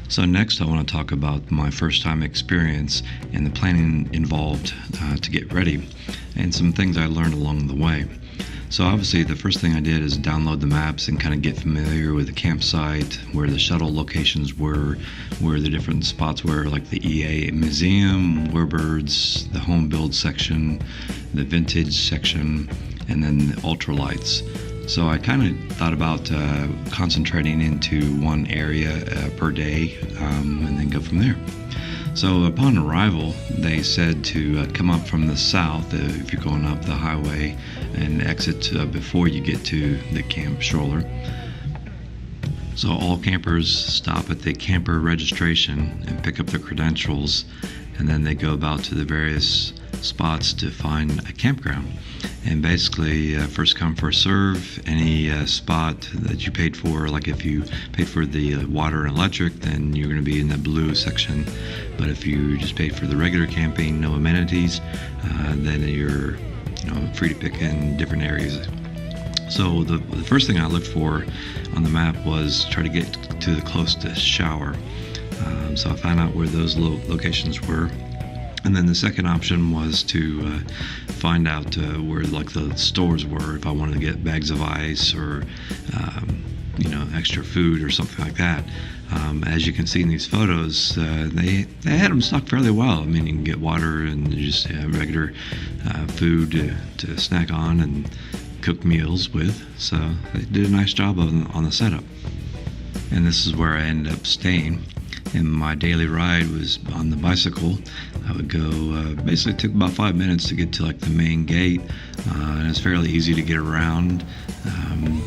So next I want to talk about my first time experience and the planning involved to get ready and some things I learned along the way. So obviously the first thing I did is download the maps and kind of get familiar with the campsite, where the shuttle locations were, where the different spots were, like the EA Museum, Warbirds, the home build section, the vintage section, and then the ultralights. So I kind of thought about concentrating into one area per day and then go from there. So upon arrival, they said to come up from the south if you're going up the highway and exit before you get to the camp stroller. So all campers stop at the camper registration and pick up their credentials, and then they go about to the various spots to find a campground. And basically first come first serve. Any spot that you paid for, like if you paid for the water and electric, then you're going to be in the blue section. But if you just paid for the regular camping, no amenities, then you're free to pick in different areas. So the first thing I looked for on the map was try to get to the closest shower. So I found out where those locations were. And then the second option was to find out where like the stores were, if I wanted to get bags of ice or extra food or something like that. As you can see in these photos, they had them stocked fairly well. I mean, you can get water and just regular food to snack on and cook meals with. So they did a nice job on the setup. And this is where I ended up staying. And my daily ride was on the bicycle. I would go, basically it took about 5 minutes to get to like the main gate, and it's fairly easy to get around.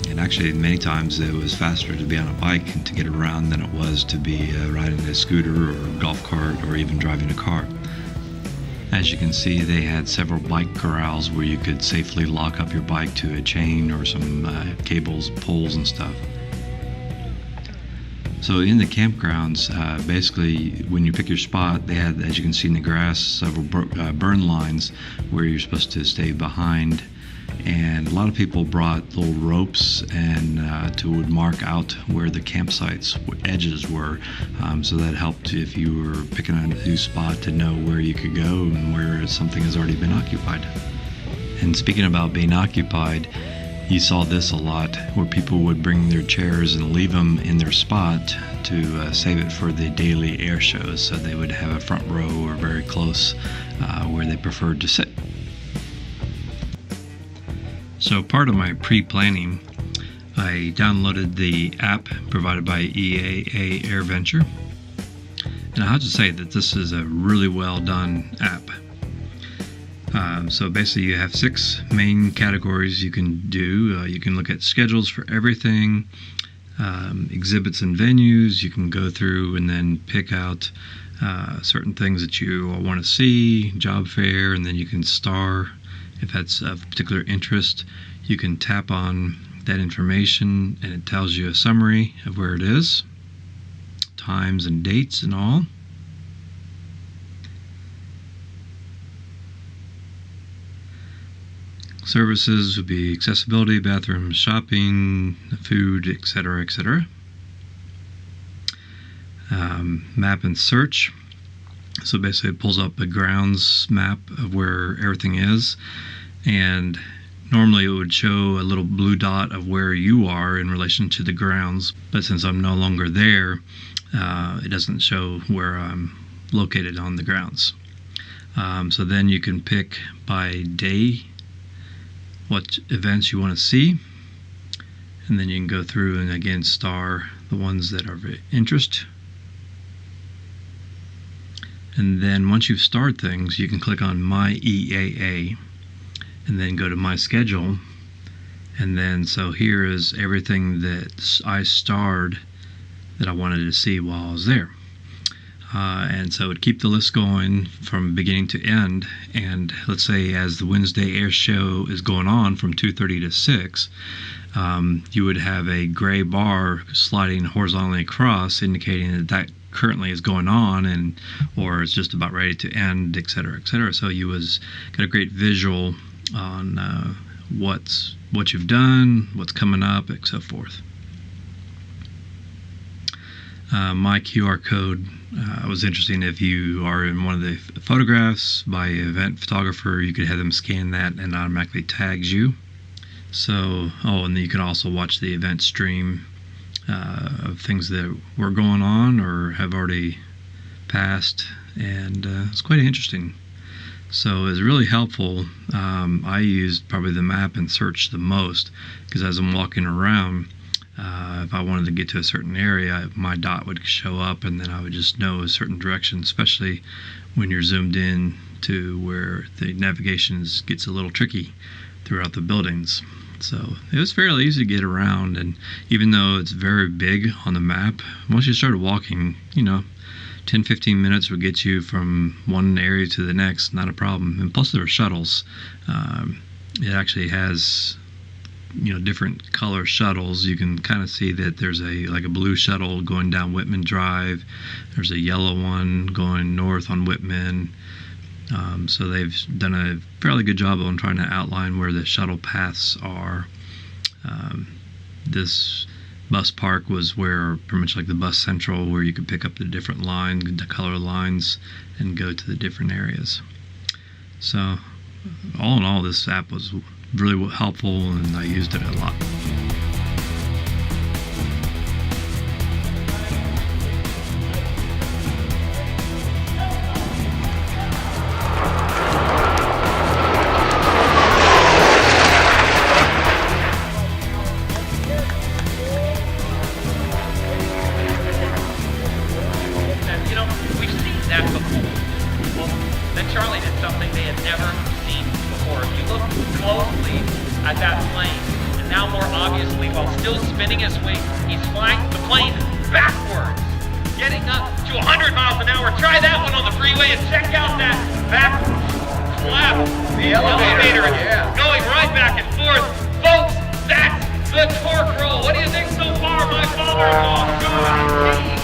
And actually many times it was faster to be on a bike and to get around than it was to be riding a scooter or a golf cart or even driving a car. As you can see, they had several bike corrals where you could safely lock up your bike to a chain or some cables, poles and stuff. So in the campgrounds, basically when you pick your spot, they had, as you can see in the grass, several burn lines where you're supposed to stay behind. And a lot of people brought little ropes and would mark out where the campsite's edges were. So that helped if you were picking a new spot to know where you could go and where something has already been occupied. And speaking about being occupied, you saw this a lot, where people would bring their chairs and leave them in their spot to save it for the daily air shows. So they would have a front row or very close where they preferred to sit. So part of my pre-planning, I downloaded the app provided by EAA Airventure. And I have to say that this is a really well done app. So basically you have 6 main categories you can do. You can look at schedules for everything, exhibits and venues. You can go through and then pick out certain things that you want to see, job fair, and then you can star if that's of particular interest. You can tap on that information and it tells you a summary of where it is, times and dates and all. Services would be accessibility, bathrooms, shopping, food, etc., etc. Map and search. So basically it pulls up a grounds map of where everything is, and normally it would show a little blue dot of where you are in relation to the grounds, but since I'm no longer there, it doesn't show where I'm located on the grounds. So then you can pick by day what events you want to see, and then you can go through and again star the ones that are of interest. And then once you've starred things, you can click on My EAA and then go to My Schedule. And then so here is everything that I starred that I wanted to see while I was there. And so it would keep the list going from beginning to end. And let's say as the Wednesday air show is going on from 2:30 to 6, you would have a gray bar sliding horizontally across, indicating that that currently is going on, and or it's just about ready to end, etc., etc. So you got a great visual on what you've done, what's coming up, and so forth. My QR code was interesting. If you are in one of the photographs by an event photographer, you could have them scan that and automatically tags you. So, and then you can also watch the event stream of things that were going on or have already passed, and it's quite interesting. So it's really helpful. I used probably the map and search the most, because as I'm walking around, if I wanted to get to a certain area, my dot would show up, and then I would just know a certain direction, especially when you're zoomed in to where the navigation gets a little tricky throughout the buildings. So it was fairly easy to get around, and even though it's very big on the map, once you started walking, 10-15 minutes would get you from one area to the next, not a problem. And plus there are shuttles. It actually has different color shuttles. You can kind of see that there's a blue shuttle going down Whitman Drive. There's a yellow one going north on Whitman. So they've done a fairly good job on trying to outline where the shuttle paths are. This bus park was where pretty much like the bus central, where you could pick up the different lines, the color lines, and go to the different areas. So all in all, this app was really helpful, and I used it a lot. We've seen that before. Well, then Charlie did something they had never seen before. If you look closely at that plane, and now more obviously while still spinning his wings, he's flying the plane backwards, getting up to 100 miles an hour. Try that one on the freeway and check out that back flap. The elevator, yeah. Going right back and forth. Folks, that's the torque roll. What do you think so far, my father-in-law? Good.